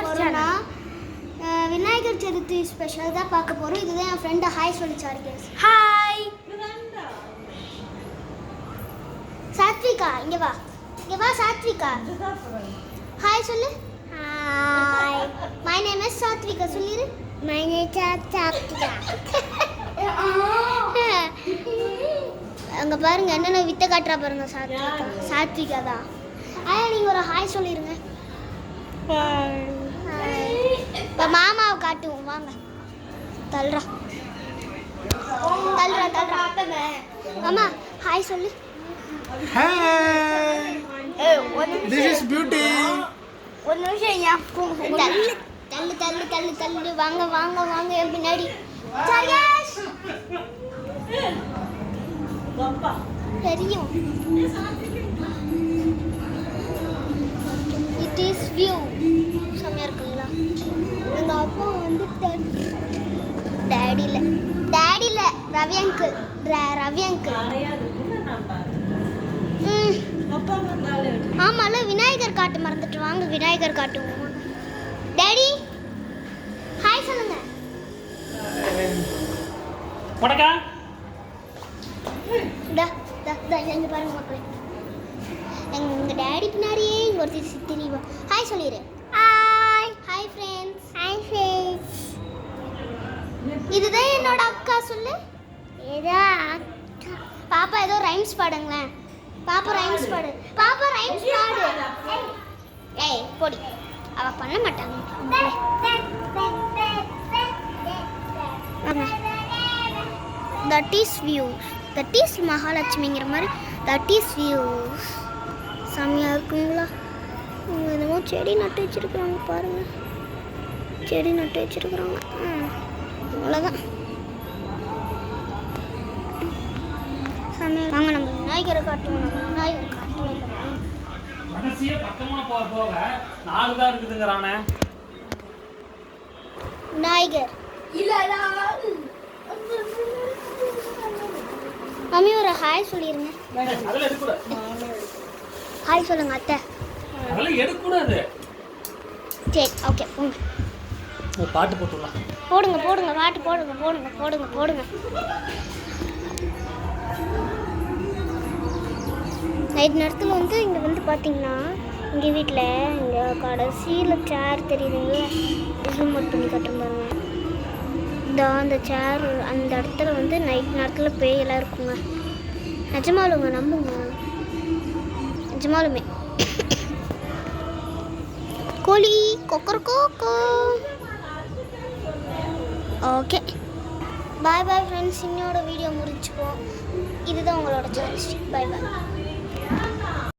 போகிறோம்னா விநாயகர் சதுர்த்தி ஸ்பெஷல் தான் பார்க்க போகிறோம். இதுதான் என் friend hi சொல்லிச்சாரு. Case hi Sathvika, இங்கே வா சாத்விகா, ஹாய் சொல்லு. Hi, my name is Sathvika. சொல்லிடு. My name Sathvika. அங்கே பாருங்க என்னென்ன வித்த காட்டுறா பாருங்க. சாத்விகா தான். நீங்கள் ஒரு ஹாய் சொல்லிடுங்க. இப்போ மாமாவை காட்டுவோம் வாங்க. தள்ளுறா மாமா ஹாய் சொல்லு. This is beauty. ஒரு நிமிஷம் தள்ளு வாங்க என் பின்னாடி. தெரியும். It is view. செம்மையா இருக்குங்களா? எங்க அப்பா வந்து டேடி இல்ல ரவி அங்கிள். ஆமால விநாயகர் காட்டு மறந்துட்டு வாங்க. விநாயகர் காட்டுவோம். டேடி ஹாய் சொல்லுங்க. போடக்கா எங்க பாருங்க மக்களே. எங்க டேடி பின்னாடியே இங்க ஒருத்தி சித்திரிவா. ஹாய் சொல்லிடு. Hi friends. இதுதான் என்னோட அக்கா. சொல்லு. பாப்பா ஏதோ ரைம்ஸ் பாடுங்களேன். பாப்பா ரைம்ஸ் பாடு. ஏய் போடி, அவ பண்ண மாட்டாங்க. That is views. That is மகாலட்சுமிங்கிற மாதிரி தட் இஸ் வியூஸ். செம்மையாக இருக்குங்களா? அவங்க என்னமோ செடி நட்டு வச்சுருக்குறாங்க பாருங்க. அவ்வளோதான். செம்மையாக வாங்க நம்ம விநாயகரை காட்டுவோம். விநாயகர் மம்மி ஒரு ஹாய் சொல்லிருங்க. ஹாய் சொல்லுங்க அத்தை. சரி ஓகே பாட்டு போட்டுடலாம். போடுங்க பாட்டு போடுங்க. நைட் நேரத்தில் வந்து இங்கே வந்து பார்த்தீங்கன்னா எங்கள் வீட்டில் இங்கே கடைசியில் சேர் தெரியுதுங்களா? ஜூம் அவுட் பண்ணி கட்டுறாங்க. அந்த சேர் அந்த இடத்துல வந்து நைட் நேரத்தில் பேயெல்லாம் இருக்குங்க. நிஜமாலுங்க, நம்புங்க. நிஜமாலுமே கோழி கொக்கரக்கோக்கோ. Okay bye friends. இன்னோட வீடியோ முடிச்சுப்போம். இதுதான் உங்களோட சேனல். பாய்.